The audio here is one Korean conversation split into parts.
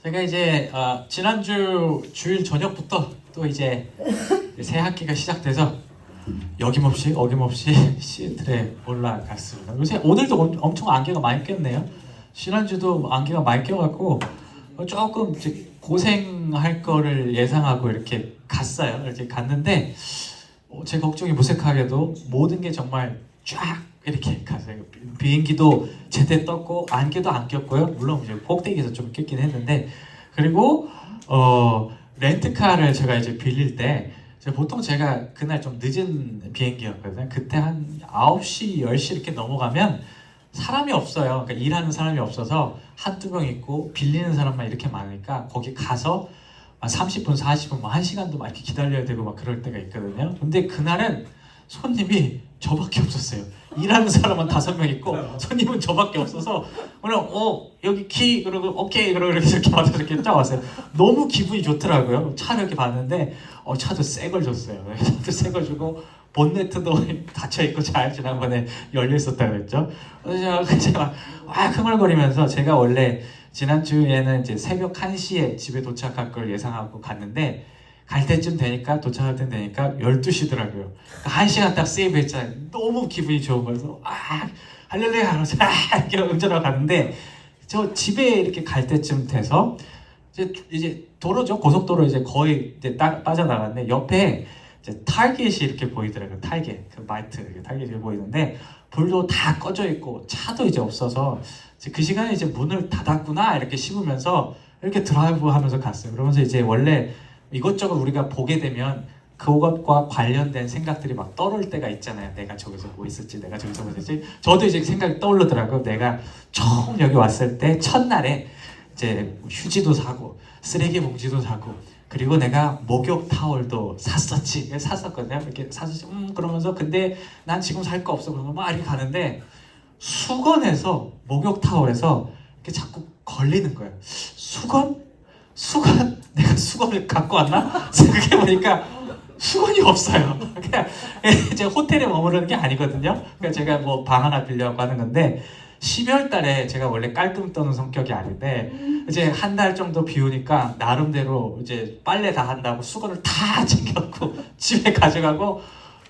제가 이제 지난주 주일 저녁부터 또 이제 새 학기가 시작돼서 어김없이 시애틀에 올라갔습니다. 요새 오늘도 엄청 안개가 많이 꼈네요. 지난주도 안개가 많이 껴갖고 조금 이제 고생할 거를 예상하고 이렇게 갔어요. 이렇게 갔는데 제 걱정이 무색하게도 모든 게 정말 쫙 이렇게 갔어요. 비행기도 제때 떴고 안개도 안 꼈고요. 물론 이제 꼭대기에서 좀 꼈긴 했는데, 그리고 렌트카를 제가 이제 빌릴 때 보통 제가 그날 좀 늦은 비행기였거든요. 그때 한 9시, 10시 이렇게 넘어가면 사람이 없어요. 그러니까 일하는 사람이 없어서 한두 명 있고 빌리는 사람만 이렇게 많으니까 거기 가서 30분, 40분, 뭐 1시간도 막 이렇게 기다려야 되고 막 그럴 때가 있거든요. 근데 그날은 손님이 저밖에 없었어요. 일하는 사람은 5명 있고 손님은 저밖에 없어서 그냥 여기 키 그러고 오케이 그러고 이렇게 받아서 이렇게 쫙 왔어요. 너무 기분이 좋더라고요. 차를 이렇게 봤는데 차도 새 걸 줬어요. 차도 새 걸 주고 본네트도 닫혀 있고 잘 지난번에 열려 있었다고 했죠. 그래서 제가 흥얼거리면서 제가 원래 지난주에는 이제 새벽 1시에 집에 도착할 걸 예상하고 갔는데 갈 때쯤 되니까 도착할 때 되니까 12시더라고요. 1시간 딱 세이브 했잖아요. 너무 기분이 좋은 거여서 할렐루야 하면서 이렇게 운전하고 갔는데 저 집에 이렇게 갈 때쯤 돼서 이제 도로죠. 고속도로 이제 거의 이제 딱 빠져나갔는데 옆에 이제 타겟이 이렇게 보이더라고요. 타겟, 그 마이트 타겟이 보이는데 불도 다 꺼져 있고 차도 이제 없어서 그 시간에 이제 문을 닫았구나 이렇게 싶으면서 이렇게 드라이브 하면서 갔어요. 그러면서 이제 원래 이것저것 우리가 보게 되면 그것과 관련된 생각들이 막 떠오를 때가 있잖아요. 내가 저기서 뭐 있었지, 내가 저기서 뭐 있었지. 저도 이제 생각이 떠오르더라고요. 내가 처음 여기 왔을 때 첫날에 이제 휴지도 사고 쓰레기 봉지도 사고 그리고 내가 목욕 타월도 샀었거든요. 이렇게 사서 그러면서 근데 난 지금 살 거 없어 그러면 막 이렇게 가는데 수건에서 목욕 타월에서 이렇게 자꾸 걸리는 거예요. 수건? 내가 수건을 갖고 왔나? 생각해보니까 수건이 없어요. 그냥 이제 호텔에 머무르는 게 아니거든요. 그러니까 제가 뭐 방 하나 빌려고 하는 건데 12월 달에 제가 원래 깔끔 떠는 성격이 아닌데 이제 한 달 정도 비 오니까 나름대로 이제 빨래 다 한다고 수건을 다 챙겼고 집에 가져가고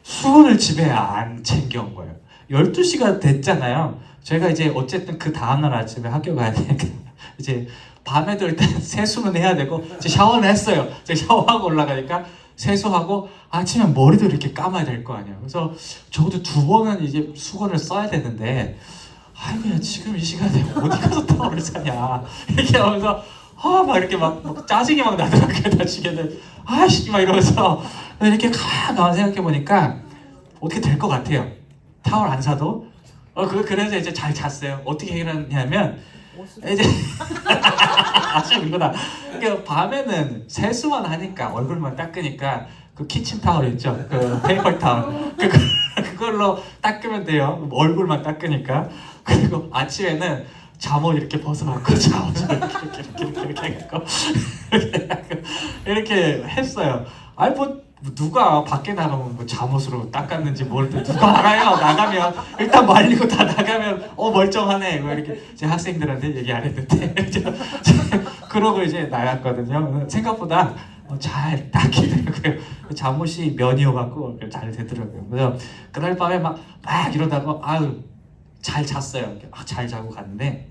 수건을 집에 안 챙겨온 거예요. 12시가 됐잖아요. 제가 이제 어쨌든 그 다음날 아침에 학교 가야 되니까 이제 밤에도 일단 세수는 해야 되고 이제 샤워는 했어요. 제가 샤워하고 올라가니까 세수하고 아침에 머리도 이렇게 감아야 될 거 아니에요. 그래서 적어도 2번은 이제 수건을 써야 되는데 아이고야 지금 이 시간에 어디 가서 타월을 사냐 이렇게 하면서 막 이렇게 막 짜증이 막 나더라고요. 다시게는 막 이러면서 이렇게 가만 생각해 보니까 어떻게 될 것 같아요. 타월 안 사도 그래서 이제 잘 잤어요. 어떻게 해결했냐면 이제 아침 이거다. 그러니까 밤에는 세수만 하니까 얼굴만 닦으니까 그 키친 타월 있죠. 그 페이퍼 타월 그걸로 닦으면 돼요. 얼굴만 닦으니까. 그리고 아침에는 잠옷 이렇게 벗어갖고 잠옷을 이렇게 해갖고 이렇게 했어요. 아니 뭐 누가 밖에 나가면 뭐 잠옷으로 닦았는지 뭘 또 누가 알아요. 나가면 일단 말리고 다 나가면 멀쩡하네 뭐 이렇게 제 학생들한테 얘기 안 했는데 그러고 이제 나갔거든요. 생각보다 잘 닦이더라고요. 잠옷이 면이어갖고 잘 되더라고요. 그래서 그날 밤에 막 이러다가 잘 잤어요. 잘 자고 갔는데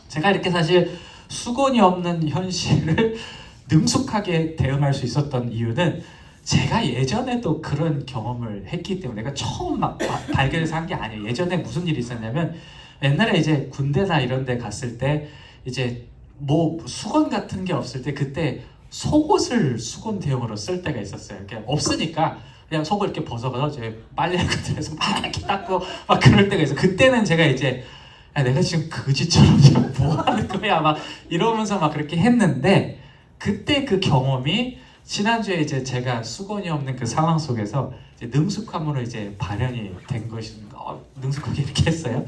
제가 이렇게 사실 수건이 없는 현실을 능숙하게 대응할 수 있었던 이유는 제가 예전에도 그런 경험을 했기 때문에 내가 처음 막 발견해서 한 게 아니에요. 예전에 무슨 일이 있었냐면 옛날에 이제 군대나 이런 데 갔을 때 이제 뭐 수건 같은 게 없을 때 그때 속옷을 수건 대용으로 쓸 때가 있었어요. 그냥 없으니까 그냥 속을 이렇게 벗어서 이제 빨래 같은 데서 막 이렇게 닦고 막 그럴 때가 있어요. 그때는 제가 이제 내가 지금 거지처럼 지금 뭐 하는 거야 막 이러면서 막 그렇게 했는데 그때 그 경험이 지난주에 이제 제가 수건이 없는 그 상황 속에서 이제 능숙함으로 이제 발현이 된 것입니다. 능숙하게 이렇게 했어요.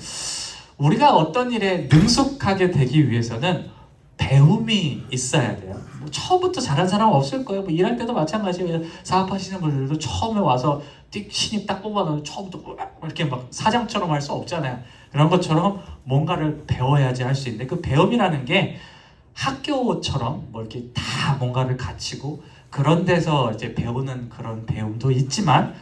우리가 어떤 일에 능숙하게 되기 위해서는 배움이 있어야 돼요. 뭐 처음부터 잘한 사람은 없을 거예요. 뭐 일할 때도 마찬가지예요. 사업하시는 분들도 처음에 와서 신입 딱 뽑아놓으면 처음부터 이렇게 막 사장처럼 할 수 없잖아요. 그런 것처럼 뭔가를 배워야지 할 수 있는데 그 배움이라는 게 학교처럼 뭐 이렇게 다 뭔가를 갖추고 그런 데서 이제 배우는 그런 배움도 있지만,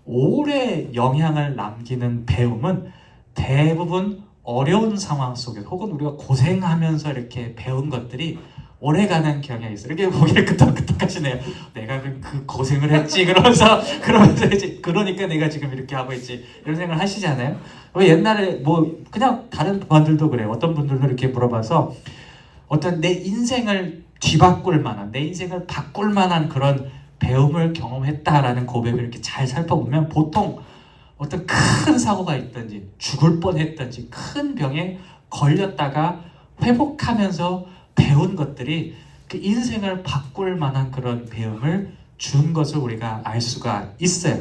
오래 영향을 남기는 배움은 대부분 어려운 상황 속에 혹은 우리가 고생하면서 이렇게 배운 것들이 오래가는 경향이 있어요. 이렇게 고개를 끄덕끄덕 하시네요. 내가 그 고생을 했지 그러면서 이제 그러니까 내가 지금 이렇게 하고 있지 이런 생각을 하시잖아요. 왜 옛날에 뭐 그냥 다른 분들도 그래요. 어떤 분들도 이렇게 물어봐서 어떤 내 인생을 뒤바꿀 만한, 내 인생을 바꿀 만한 그런 배움을 경험했다라는 고백을 이렇게 잘 살펴보면 보통 어떤 큰 사고가 있든지 죽을 뻔했든지 큰 병에 걸렸다가 회복하면서 배운 것들이 그 인생을 바꿀 만한 그런 배움을 준 것을 우리가 알 수가 있어요.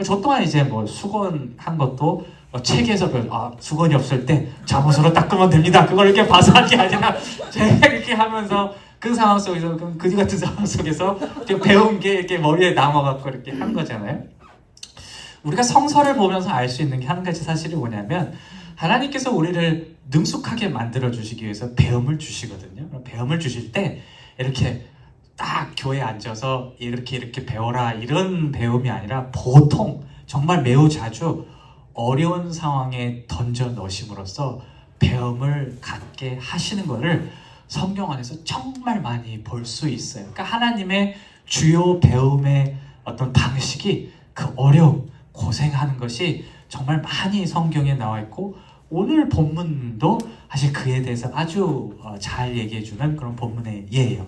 저 또한 이제 뭐 수건한 것도 책에서 수건이 없을 때 잠옷으로 닦으면 됩니다. 그걸 이렇게 봐서 한 게 아니라 제가 이렇게 하면서 그 상황 속에서, 그지 같은 상황 속에서 배운 게 이렇게 머리에 남아갖고 이렇게 한 거잖아요. 우리가 성서를 보면서 알 수 있는 게 한 가지 사실이 뭐냐면, 하나님께서 우리를 능숙하게 만들어 주시기 위해서 배움을 주시거든요. 배움을 주실 때 이렇게 딱 교회에 앉아서 이렇게 배워라 이런 배움이 아니라 보통 정말 매우 자주 어려운 상황에 던져 넣으심으로써 배움을 갖게 하시는 것을 성경 안에서 정말 많이 볼 수 있어요. 그러니까 하나님의 주요 배움의 어떤 방식이 그 어려움, 고생하는 것이 정말 많이 성경에 나와 있고, 오늘 본문도 사실 그에 대해서 아주 잘 얘기해주는 그런 본문의 예예요.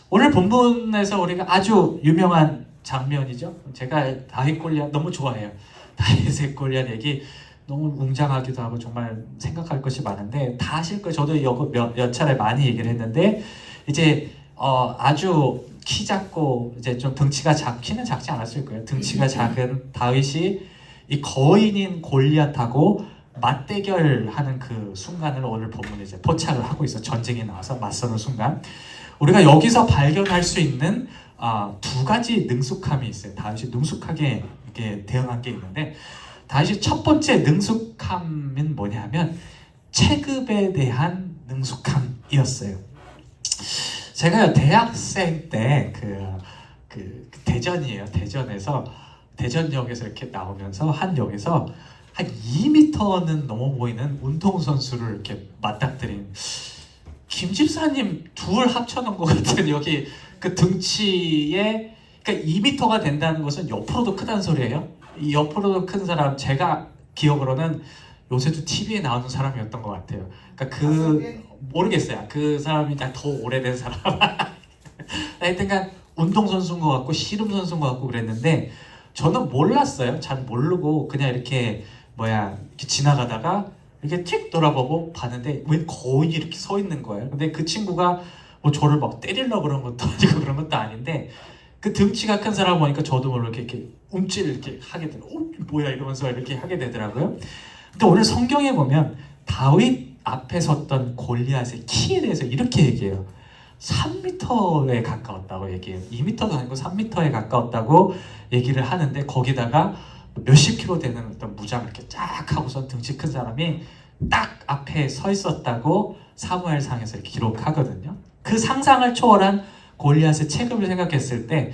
오늘 본문에서 우리가 아주 유명한 장면이죠. 제가 다윗 골리앗 너무 좋아해요. 다윗의 골리앗 얘기 너무 웅장하기도 하고 정말 생각할 것이 많은데 다 아실 거예요. 저도 몇 차례 많이 얘기를 했는데, 이제 아주 키 작고 이제 좀 키는 작지 않았을 거예요. 등치가 작은 다윗이 이 거인인 골리앗하고 맞대결하는 그 순간을 오늘 본문에 이제 포착을 하고 있어. 전쟁에 나와서 맞서는 순간. 우리가 여기서 발견할 수 있는 두 가지 능숙함이 있어요. 다윗이 능숙하게 이렇게 대응한 게 있는데, 다윗이 첫 번째 능숙함은 뭐냐면 체급에 대한 능숙함이었어요. 제가 대학생 때 대전이에요. 대전역에서 이렇게 나오면서 한 역에서 한 2m는 넘어 보이는 운동선수를 이렇게 맞닥뜨린, 김 집사님 둘 합쳐놓은 것 같은 여기 그 등치에, 그러니까 2m가 된다는 것은 옆으로도 크다는 소리예요. 이 옆으로도 큰 사람, 제가 기억으로는 요새도 TV에 나오는 사람이었던 것 같아요. 그러니까 모르겠어요. 그 사람이 더 오래된 사람. 하여튼간 운동선수인 것 같고 씨름선수인 것 같고 그랬는데, 저는 몰랐어요. 잘 모르고 그냥 이렇게 이렇게 지나가다가 이렇게 틱 돌아보고 봤는데 웬 거인이 이렇게 서 있는 거예요. 근데 그 친구가 뭐 저를 막 때리려고 그런 것도 아니고 그런 것도 아닌데, 그 등치가 큰 사람 보니까 저도 모르게 이렇게 움찔 이렇게 하게 되더라고요. 뭐야 이러면서 이렇게 하게 되더라고요. 근데 오늘 성경에 보면 다윗 앞에 섰던 골리앗의 키에 대해서 이렇게 얘기해요. 3m에 가까웠다고 얘기해요. 2m도 아니고 3m에 가까웠다고 얘기를 하는데, 거기다가 몇십 킬로 되는 어떤 무장 이렇게 쫙 하고서 등치 큰 사람이 딱 앞에 서 있었다고 사무엘상에서 이렇게 기록하거든요. 그 상상을 초월한 골리앗의 체급을 생각했을 때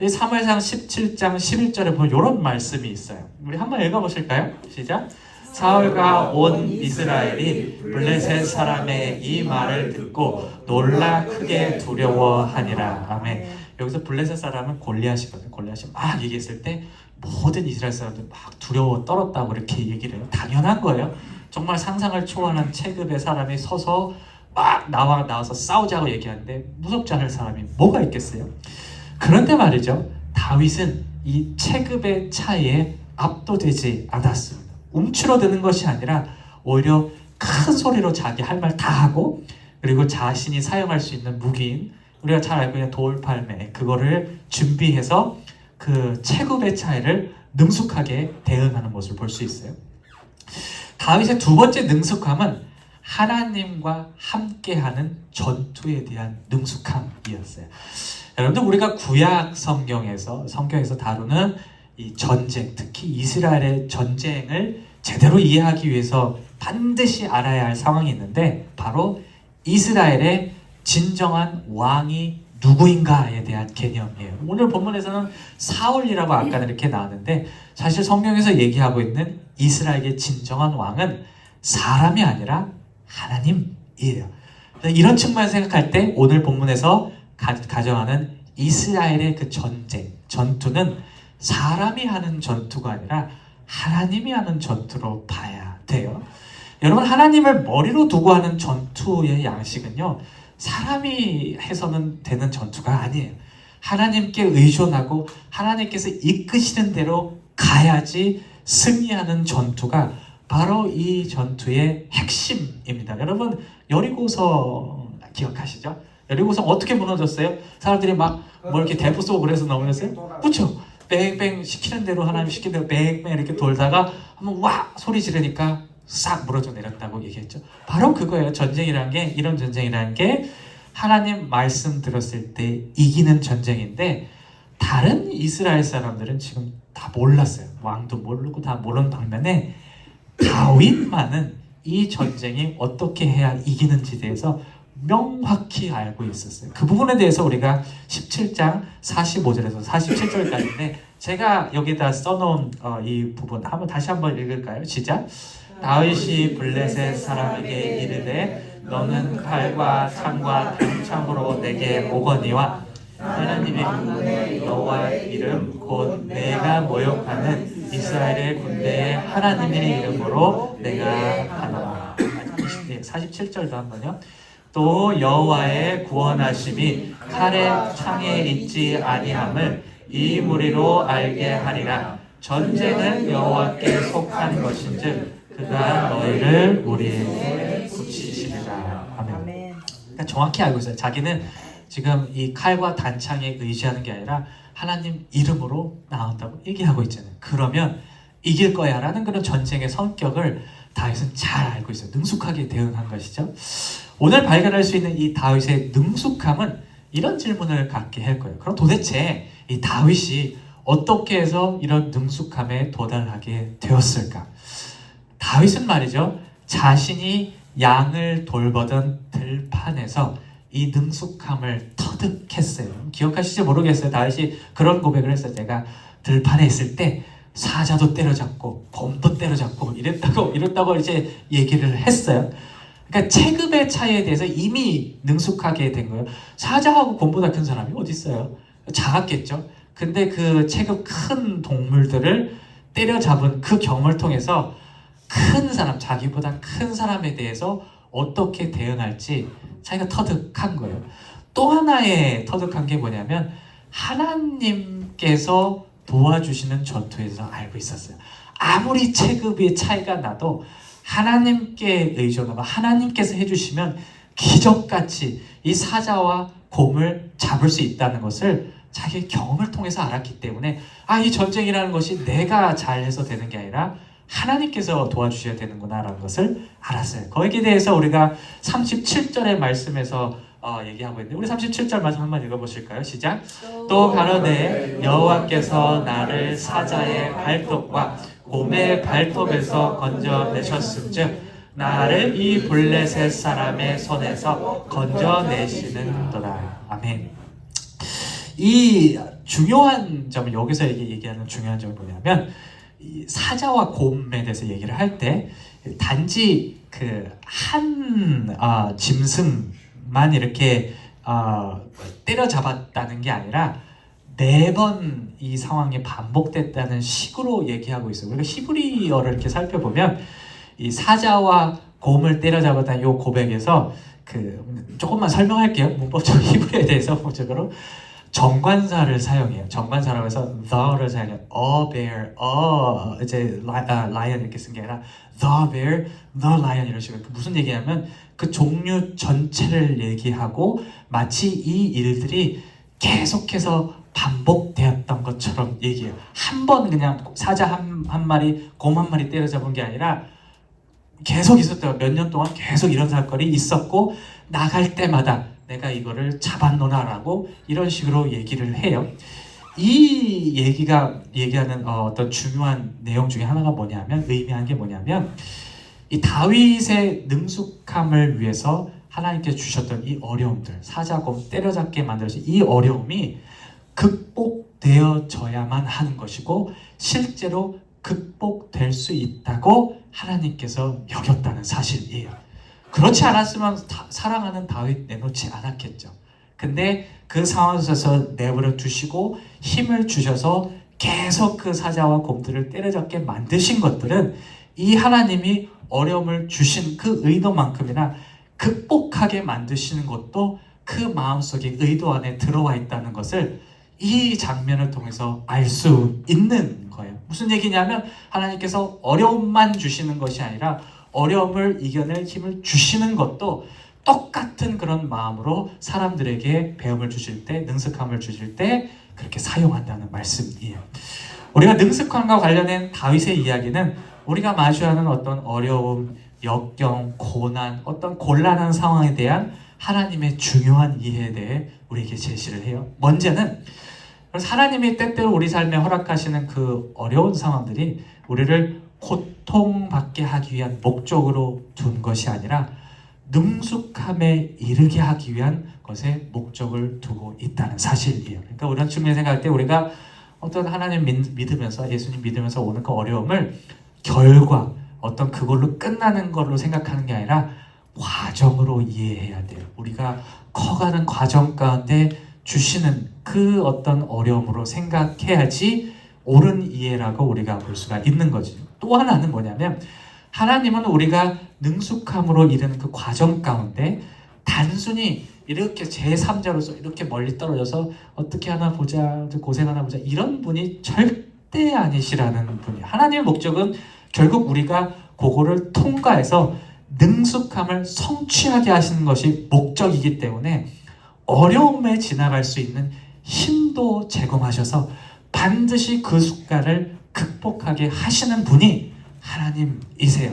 사무엘상 17장 11절에 보면 이런 말씀이 있어요. 우리 한번 읽어보실까요? 시작! 사울과 온 이스라엘이 블레셋 사람의 이 말을 듣고 놀라 크게 두려워하니라. 아멘. 여기서 블레셋 사람은 골리앗이거든요. 골리앗이 막 얘기했을 때 모든 이스라엘 사람들 막 두려워 떨었다고 이렇게 얘기를 해요. 당연한 거예요. 정말 상상을 초월한 체급의 사람이 서서 막 나와서 싸우자고 얘기하는데 무섭지 않을 사람이 뭐가 있겠어요? 그런데 말이죠, 다윗은 이 체급의 차이에 압도되지 않았습니다. 움츠러드는 것이 아니라 오히려 큰 소리로 자기 할 말 다 하고, 그리고 자신이 사용할 수 있는 무기인, 우리가 잘 알고 있는 돌팔매, 그거를 준비해서 그 체급의 차이를 능숙하게 대응하는 모습을 볼 수 있어요. 다윗의 두 번째 능숙함은 하나님과 함께하는 전투에 대한 능숙함이었어요. 여러분들, 우리가 구약 성경에서 다루는 이 전쟁, 특히 이스라엘의 전쟁을 제대로 이해하기 위해서 반드시 알아야 할 상황이 있는데, 바로 이스라엘의 진정한 왕이 누구인가에 대한 개념이에요. 오늘 본문에서는 사울이라고 아까 이렇게 나왔는데 사실 성경에서 얘기하고 있는 이스라엘의 진정한 왕은 사람이 아니라 하나님이에요. 이런 측면을 생각할 때 오늘 본문에서 가정하는 이스라엘의 그 전투는 사람이 하는 전투가 아니라 하나님이 하는 전투로 봐야 돼요. 여러분, 하나님을 머리로 두고 하는 전투의 양식은요, 사람이 해서는 되는 전투가 아니에요. 하나님께 의존하고 하나님께서 이끄시는 대로 가야지 승리하는 전투가 바로 이 전투의 핵심입니다. 여러분, 여리고성 기억하시죠? 여리고성 어떻게 무너졌어요? 사람들이 막 뭐 이렇게 대포 쏘고 그래서 넘어졌어요? 그렇죠? 뺑뺑 시키는 대로 하나님 시키는 대로 뺑뺑 이렇게 돌다가 한번 와 소리 지르니까 싹 무너져 내렸다고 얘기했죠. 바로 그거예요. 전쟁이라는 게, 이런 전쟁이라는 게 하나님 말씀 들었을 때 이기는 전쟁인데, 다른 이스라엘 사람들은 지금 다 몰랐어요. 왕도 모르고 다 모르는 반면에 다윗만은 이 전쟁이 어떻게 해야 이기는지에 대해서 명확히 알고 있었어요. 그 부분에 대해서 우리가 17장 45절에서 47절까지인데 제가 여기다 써놓은 이 부분 다시 한번 읽을까요? 시작! 다윗이 블레셋 사람에게 이르되 너는 칼과 창과 단창으로 내게 오거니와 하나님의 군대 여호와의 이름 곧 내가 모욕하는 이스라엘의 군대의 하나님의 이름으로 내가 가노라. 47절도 한번요. 또 여호와의 구원하심이 칼의 창에 있지 아니함을 이 무리로 알게 하리라. 전쟁은 여호와께 속한 것인즉 그가 너희를 우리에게 붙이시리라. 아멘. 그러니까 정확히 알고 있어요. 자기는 지금 이 칼과 단창에 의지하는 게 아니라 하나님 이름으로 나온다고 얘기하고 있잖아요. 그러면 이길 거야 라는 그런 전쟁의 성격을 다윗은 잘 알고 있어요. 능숙하게 대응한 것이죠. 오늘 발견할 수 있는 이 다윗의 능숙함은 이런 질문을 갖게 할 거예요. 그럼 도대체 이 다윗이 어떻게 해서 이런 능숙함에 도달하게 되었을까? 다윗은 말이죠, 자신이 양을 돌보던 들판에서 이 능숙함을 터득했어요. 기억하시지 모르겠어요. 다윗이 그런 고백을 했어요. 제가 들판에 있을 때 사자도 때려잡고 곰도 때려잡고 이랬다고 이제 얘기를 했어요. 그러니까 체급의 차이에 대해서 이미 능숙하게 된 거예요. 사자하고 곰보다 큰 사람이 어디 있어요? 작았겠죠. 근데 그 체급 큰 동물들을 때려잡은 그 경험을 통해서 큰 사람, 자기보다 큰 사람에 대해서 어떻게 대응할지 자기가 터득한 거예요. 또 하나의 터득한 게 뭐냐면 하나님께서 도와주시는 전투에서 알고 있었어요. 아무리 체급의 차이가 나도 하나님께 의존하고 하나님께서 해주시면 기적같이 이 사자와 곰을 잡을 수 있다는 것을 자기의 경험을 통해서 알았기 때문에 이 전쟁이라는 것이 내가 잘해서 되는 게 아니라 하나님께서 도와주셔야 되는구나 라는 것을 알았어요. 거기에 대해서 우리가 37절의 말씀에서 얘기하고 있는데 우리 37절 말씀 한번 읽어보실까요? 시작! 또 가로되 여호와께서 나를 사자의 발톱과 곰의 발톱에서 건져내셨음즉 나를 이 블레셋 사람의 손에서 건져내시는도다. 아멘. 이 중요한 점은 여기서 얘기하는 중요한 점이 뭐냐면 이 사자와 곰에 대해서 얘기를 할 때 단지 그 한 짐승만 이렇게 때려잡았다는 게 아니라 4번 이 상황이 반복됐다는 식으로 얘기하고 있어요. 우리가 히브리어를 이렇게 살펴보면 이 사자와 곰을 때려잡았다는 이 고백에서 조금만 설명할게요. 문법적 히브리어에 대해서 본적으로 정관사를 사용해요. 정관사라고 해서 the를 사용해요. a bear, 이제 lion 이렇게 쓴 게 아니라 the bear, the lion 이런 식으로. 무슨 얘기냐면 그 종류 전체를 얘기하고 마치 이 일들이 계속해서 반복되었던 것처럼 얘기해요. 한 번 그냥 사자 한 마리, 곰 한 마리 때려잡은 게 아니라 계속 있었대요. 몇 년 동안 계속 이런 사건이 있었고 나갈 때마다 내가 이거를 잡았노나라고 이런 식으로 얘기를 해요. 이 얘기가 얘기하는 어떤 중요한 내용 중에 하나가 뭐냐면 의미하는 게 뭐냐면 이 다윗의 능숙함을 위해서 하나님께 주셨던 이 어려움들, 사자곰 때려잡게 만들어진 이 어려움이 극복되어져야만 하는 것이고 실제로 극복될 수 있다고 하나님께서 여겼다는 사실이에요. 그렇지 않았으면 사랑하는 다윗 내놓지 않았겠죠. 근데 그 상황에서 내버려 두시고 힘을 주셔서 계속 그 사자와 곰들을 때려잡게 만드신 것들은 이 하나님이 어려움을 주신 그 의도만큼이나 극복하게 만드시는 것도 그 마음속에 의도 안에 들어와 있다는 것을 이 장면을 통해서 알 수 있는 거예요. 무슨 얘기냐면 하나님께서 어려움만 주시는 것이 아니라 어려움을 이겨낼 힘을 주시는 것도 똑같은 그런 마음으로 사람들에게 배움을 주실 때, 능숙함을 주실 때 그렇게 사용한다는 말씀이에요. 우리가 능숙함과 관련된 다윗의 이야기는 우리가 마주하는 어떤 어려움, 역경, 고난, 어떤 곤란한 상황에 대한 하나님의 중요한 이해에 대해 우리에게 제시를 해요. 먼저는 하나님이 때때로 우리 삶에 허락하시는 그 어려운 상황들이 우리를 고통받게 하기 위한 목적으로 둔 것이 아니라 능숙함에 이르게 하기 위한 것에 목적을 두고 있다는 사실이에요. 그러니까 이런 측면에 생각할 때 우리가 어떤 하나님 믿으면서 예수님 믿으면서 오는 그 어려움을 결과 어떤 그걸로 끝나는 걸로 생각하는 게 아니라 과정으로 이해해야 돼요. 우리가 커가는 과정 가운데 주시는 그 어떤 어려움으로 생각해야지 옳은 이해라고 우리가 볼 수가 있는 거죠. 또 하나는 뭐냐면 하나님은 우리가 능숙함으로 이르는 그 과정 가운데 단순히 이렇게 제3자로서 이렇게 멀리 떨어져서 어떻게 하나 보자, 고생하나 보자 이런 분이 절대 아니시라는 분이에요. 하나님의 목적은 결국 우리가 그거를 통과해서 능숙함을 성취하게 하시는 것이 목적이기 때문에 어려움에 지나갈 수 있는 힘도 제공하셔서 반드시 그 숫가를 극복하게 하시는 분이 하나님이세요.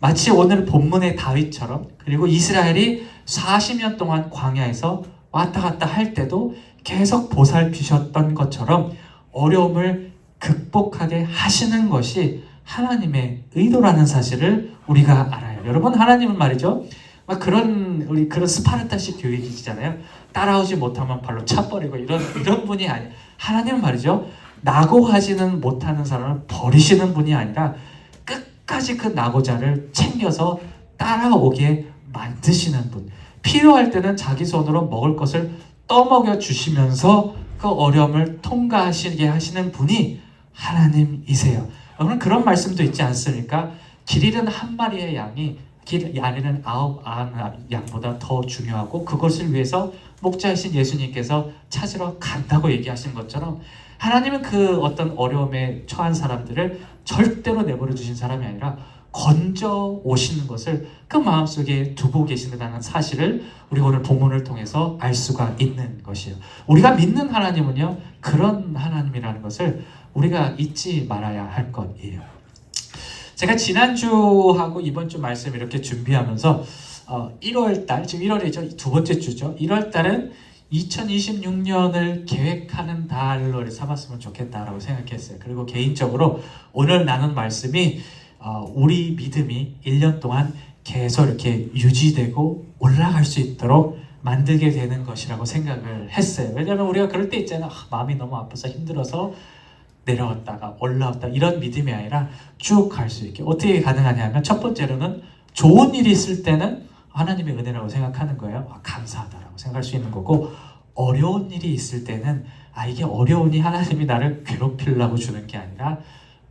마치 오늘 본문의 다윗처럼 그리고 이스라엘이 40년 동안 광야에서 왔다 갔다 할 때도 계속 보살피셨던 것처럼 어려움을 극복하게 하시는 것이 하나님의 의도라는 사실을 우리가 알아요. 여러분, 하나님은 말이죠. 우리 그런 스파르타식 교육이잖아요. 따라오지 못하면 발로 차버리고 이런 분이 아니에요. 하나님은 말이죠. 낙오하지는 못하는 사람을 버리시는 분이 아니라 끝까지 그 낙오자를 챙겨서 따라오게 만드시는 분. 필요할 때는 자기 손으로 먹을 것을 떠먹여 주시면서 그 어려움을 통과하시게 하시는 분이 하나님이세요. 여러분, 그런 말씀도 있지 않습니까? 길 잃은 한 마리의 양이 길 잃은 9 양보다 더 중요하고 그것을 위해서 목자이신 예수님께서 찾으러 간다고 얘기하신 것처럼 하나님은 그 어떤 어려움에 처한 사람들을 절대로 내버려 두신 사람이 아니라 건져 오시는 것을 그 마음속에 두고 계신다는 사실을 우리가 오늘 본문을 통해서 알 수가 있는 것이에요. 우리가 믿는 하나님은요, 그런 하나님이라는 것을 우리가 잊지 말아야 할 것이에요. 제가 지난주하고 이번 주 말씀 이렇게 준비하면서 1월달, 지금 1월이죠. 두 번째 주죠. 1월달은 2026년을 계획하는 달로 삼았으면 좋겠다라고 생각했어요. 그리고 개인적으로 오늘 나눈 말씀이 우리 믿음이 1년 동안 계속 이렇게 유지되고 올라갈 수 있도록 만들게 되는 것이라고 생각을 했어요. 왜냐하면 우리가 그럴 때 있잖아요. 마음이 너무 아파서 힘들어서 내려왔다가 올라왔다 이런 믿음이 아니라 쭉 갈 수 있게 어떻게 가능하냐면 첫 번째로는 좋은 일이 있을 때는 하나님의 은혜라고 생각하는 거예요. 감사하다라고 생각할 수 있는 거고 어려운 일이 있을 때는 이게 어려우니 하나님이 나를 괴롭히려고 주는 게 아니라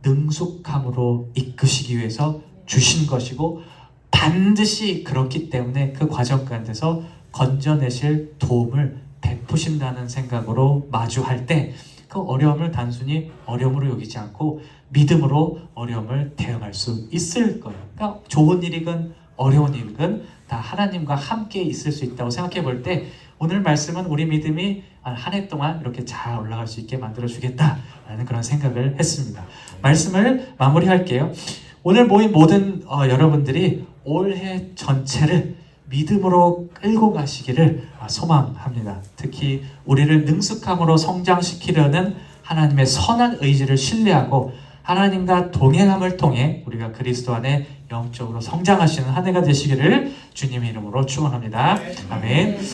능숙함으로 이끄시기 위해서 주신 것이고 반드시 그렇기 때문에 그 과정 가운데서 건져내실 도움을 베푸신다는 생각으로 마주할 때 그 어려움을 단순히 어려움으로 여기지 않고 믿음으로 어려움을 대응할 수 있을 거예요. 그러니까 좋은 일이건 어려운 일이건 다 하나님과 함께 있을 수 있다고 생각해 볼 때 오늘 말씀은 우리 믿음이 한 해 동안 이렇게 잘 올라갈 수 있게 만들어주겠다라는 그런 생각을 했습니다. 말씀을 마무리할게요. 오늘 모인 모든 여러분들이 올해 전체를 믿음으로 끌고 가시기를 소망합니다. 특히 우리를 능숙함으로 성장시키려는 하나님의 선한 의지를 신뢰하고 하나님과 동행함을 통해 우리가 그리스도 안에 영적으로 성장하시는 한 해가 되시기를 주님의 이름으로 축원합니다. 아멘.